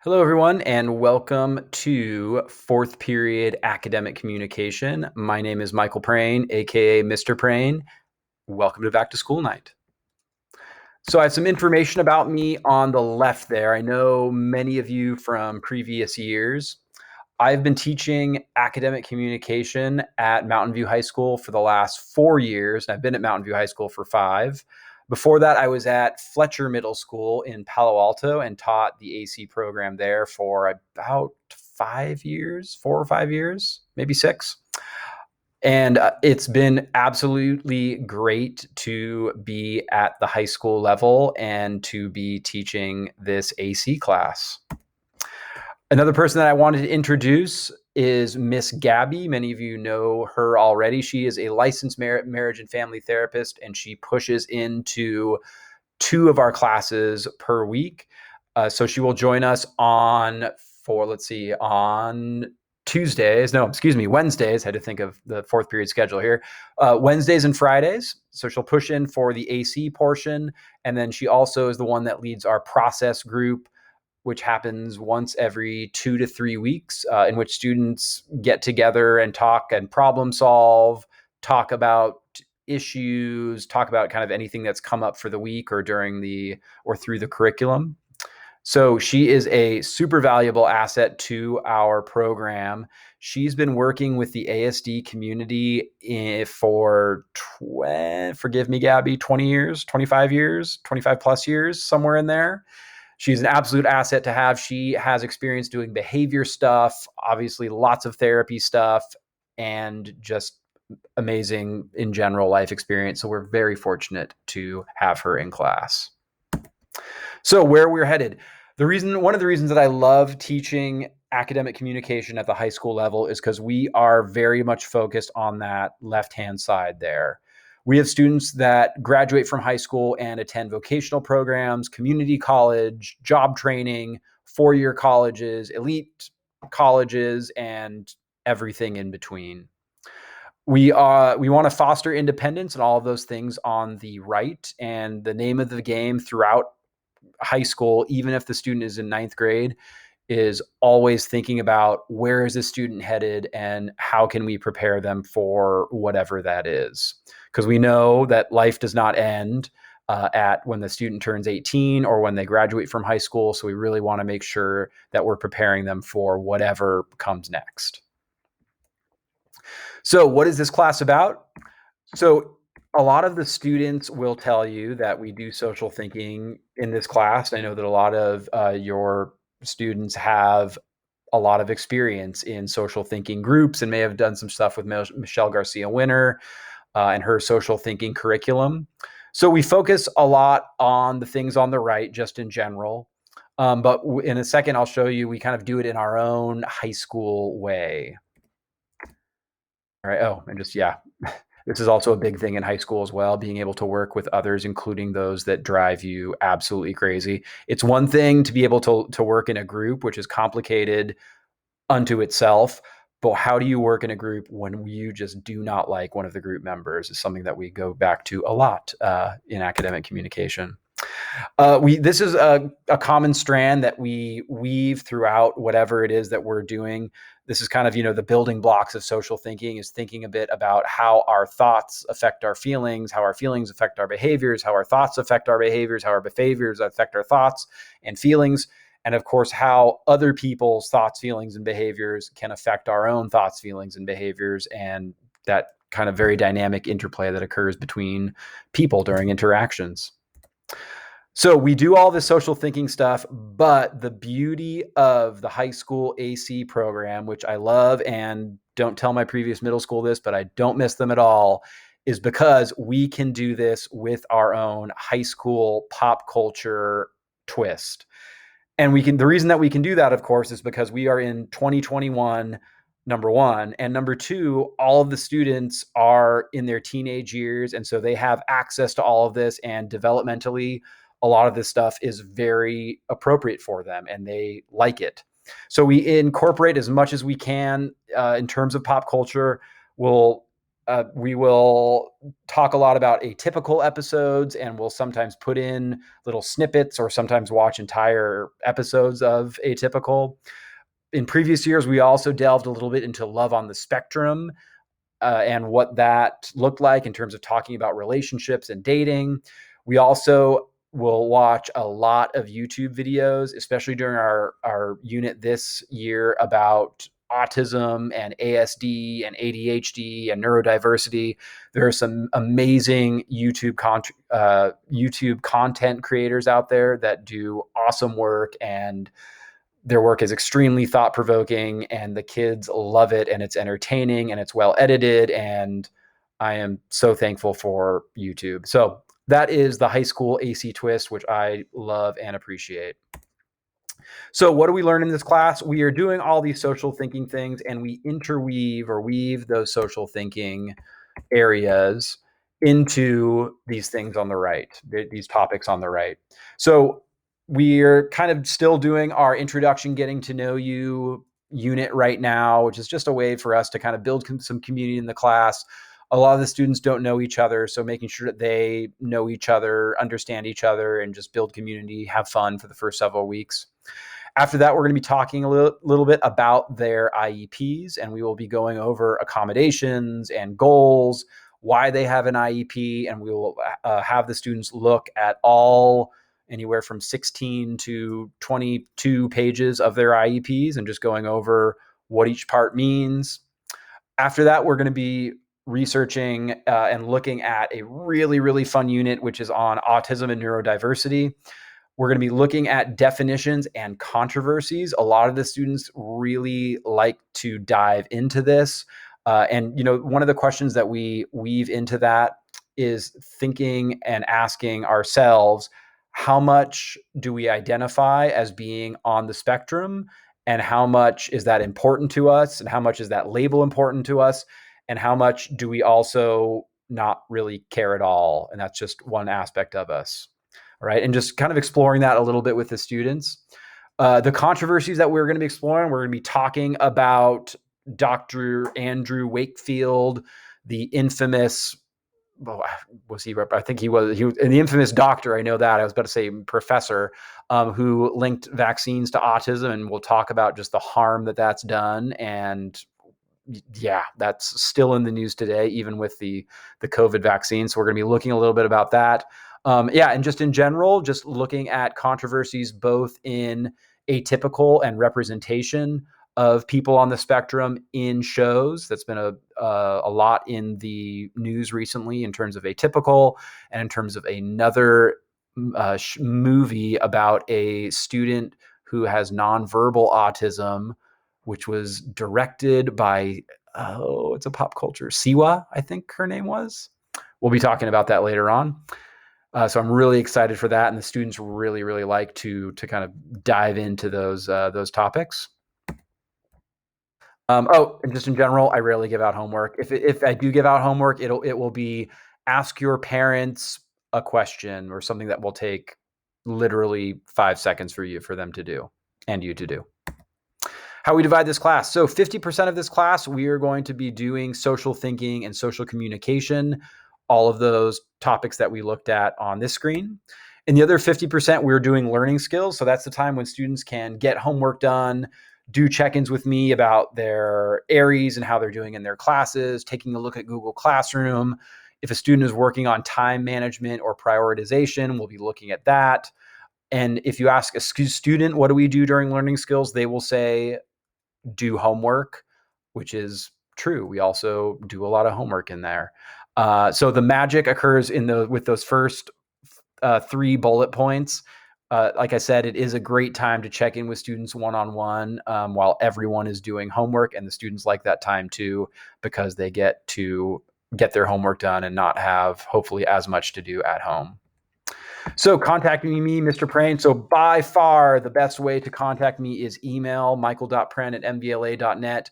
Hello, everyone, and welcome to fourth period academic communication. My name is Michael Prain, aka Mr. Prain. Welcome to Back to School Night. So, I have some information about me on the left there. I know many of you from previous years. I've been teaching academic communication at Mountain View High School for the last 4 years. I've been at Mountain View High School for 5. Before that, I was at Fletcher Middle School in Palo Alto and taught the AC program there for about 5 years, 4 or 5 years, maybe 6. And it's been absolutely great to be at the high school level and to be teaching this AC class. Another person that I wanted to introduce is Miss Gabby. Many of you know her already. She is a licensed marriage and family therapist, and she pushes into 2 of our classes per week. So she will join us on Tuesdays. No, excuse me, Wednesdays. Had to think of the fourth period schedule here. Wednesdays and Fridays. So she'll push in for the AC portion. And then she also is the one that leads our process group, which happens once every 2 to 3 weeks, in which students get together and talk and problem solve, talk about issues, talk about kind of anything that's come up for the week or through the curriculum. So she is a super valuable asset to our program. She's been working with the ASD community for, forgive me, Gabby, 20 years, 25 years, 25 plus years, somewhere in there. She's an absolute asset to have. She has experience doing behavior stuff, obviously lots of therapy stuff, and just amazing in general life experience. So we're very fortunate to have her in class. So where we're headed. One of the reasons that I love teaching academic communication at the high school level is because we are very much focused on that left-hand side there. We have students that graduate from high school and attend vocational programs, community college, job training, 4-year colleges, elite colleges, and everything in between. We want to foster independence and all of those things on the right. And the name of the game throughout high school, even if the student is in 9th grade, is always thinking about where is this student headed and how can we prepare them for whatever that is. Because we know that life does not end at when the student turns 18 or when they graduate from high school. So we really want to make sure that we're preparing them for whatever comes next. So what is this class about? So a lot of the students will tell you that we do social thinking in this class. I know that a lot of your students have a lot of experience in social thinking groups and may have done some stuff with Michelle Garcia Winner and her social thinking curriculum. So we focus a lot on the things on the right, just in general. But in a second, I'll show you, we kind of do it in our own high school way. All right. Oh, and just, yeah. This is also a big thing in high school as well, being able to work with others, including those that drive you absolutely crazy. It's one thing to be able to work in a group, which is complicated unto itself, but how do you work in a group when you just do not like one of the group members is something that we go back to a lot in academic communication. This is a common strand that we weave throughout whatever it is that we're doing. This is kind of, the building blocks of social thinking, is thinking a bit about how our thoughts affect our feelings, how our feelings affect our behaviors, how our thoughts affect our behaviors, how our behaviors affect our thoughts and feelings, and of course, how other people's thoughts, feelings, and behaviors can affect our own thoughts, feelings, and behaviors, and that kind of very dynamic interplay that occurs between people during interactions. So we do all this social thinking stuff, but the beauty of the high school AC program, which I love, and don't tell my previous middle school this, but I don't miss them at all, is because we can do this with our own high school pop culture twist. And the reason that we can do that, of course, is because we are in 2021, number one. And number two, all of the students are in their teenage years. And so they have access to all of this, and developmentally, a lot of this stuff is very appropriate for them and they like it. So we incorporate as much as we can in terms of pop culture. We'll We will talk a lot about atypical episodes, and we'll sometimes put in little snippets or sometimes watch entire episodes of Atypical. In previous years, we also delved a little bit into Love on the Spectrum, and what that looked like in terms of talking about relationships and dating. We also will watch a lot of YouTube videos, especially during our unit this year about autism and ASD and ADHD and neurodiversity. There are some amazing YouTube content creators out there that do awesome work, and their work is extremely thought provoking, and the kids love it, and it's entertaining, and it's well edited, and I am so thankful for YouTube. So that is the high school AC twist, which I love and appreciate. So what do we learn in this class? We are doing all these social thinking things, and we interweave or weave those social thinking areas into these things on the right, these topics on the right. So we're kind of still doing our introduction, getting to know you unit right now, which is just a way for us to kind of build some community in the class. A lot of the students don't know each other, so making sure that they know each other, understand each other, and just build community, have fun for the first several weeks. After that, we're going to be talking a little bit about their IEPs, and we will be going over accommodations and goals, why they have an IEP, and we will have the students look at all anywhere from 16 to 22 pages of their IEPs and just going over what each part means. After that, we're going to be researching and looking at a really, really fun unit, which is on autism and neurodiversity. We're going to be looking at definitions and controversies. A lot of the students really like to dive into this. And, one of the questions that we weave into that is thinking and asking ourselves, how much do we identify as being on the spectrum? And how much is that important to us? And how much is that label important to us? And how much do we also not really care at all? And that's just one aspect of us. All right. And just kind of exploring that a little bit with the students. The controversies that we're going to be exploring, we're going to be talking about Dr. Andrew Wakefield, the infamous, was he? I think he was the infamous doctor. I know that. I was about to say professor, who linked vaccines to autism, and we'll talk about just the harm that that's done. And yeah, that's still in the news today, even with the COVID vaccine. So we're going to be looking a little bit about that. And just in general, just looking at controversies both in atypical and representation of people on the spectrum in shows. That's been a lot in the news recently in terms of Atypical, and in terms of another movie about a student who has nonverbal autism, which was directed by, it's a pop culture, Siwa, I think her name was. We'll be talking about that later on. So I'm really excited for that, and the students really, really like to kind of dive into those topics. And just in general, I rarely give out homework. If I do give out homework, it will be ask your parents a question or something that will take literally 5 seconds for them to do and you to do. How we divide this class. So 50% of this class, we are going to be doing social thinking and social communication, all of those topics that we looked at on this screen. And the other 50%, we're doing learning skills. So that's the time when students can get homework done, do check-ins with me about their ARIES and how they're doing in their classes, taking a look at Google Classroom. If a student is working on time management or prioritization, we'll be looking at that. And if you ask a student, what do we do during learning skills? They will say, do homework, which is true. We also do a lot of homework in there. So the magic occurs with those first 3 bullet points. Like I said, it is a great time to check in with students one-on-one while everyone is doing homework, and the students like that time too, because they get to get their homework done and not have hopefully as much to do at home. So contacting me, Mr. Prane. So by far the best way to contact me is email, michael.prane@mvla.net.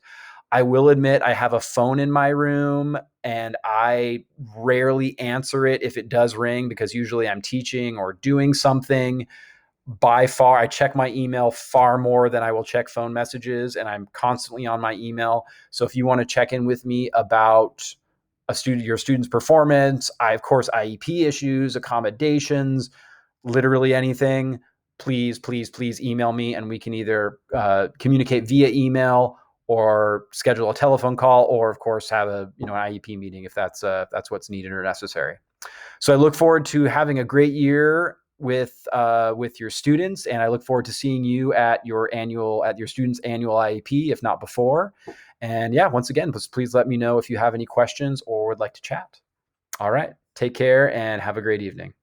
I will admit I have a phone in my room, and I rarely answer it if it does ring, because usually I'm teaching or doing something. By far, I check my email far more than I will check phone messages, and I'm constantly on my email. So if you want to check in with me about your student's performance, of course, IEP issues, accommodations, literally anything, please, please, please email me, and we can either communicate via email or schedule a telephone call, or of course have an IEP meeting if that's what's needed or necessary. So I look forward to having a great year with your students, and I look forward to seeing you at your students' annual IEP, if not before. And yeah, once again, please let me know if you have any questions or would like to chat. All right, take care and have a great evening.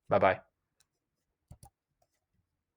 Bye bye.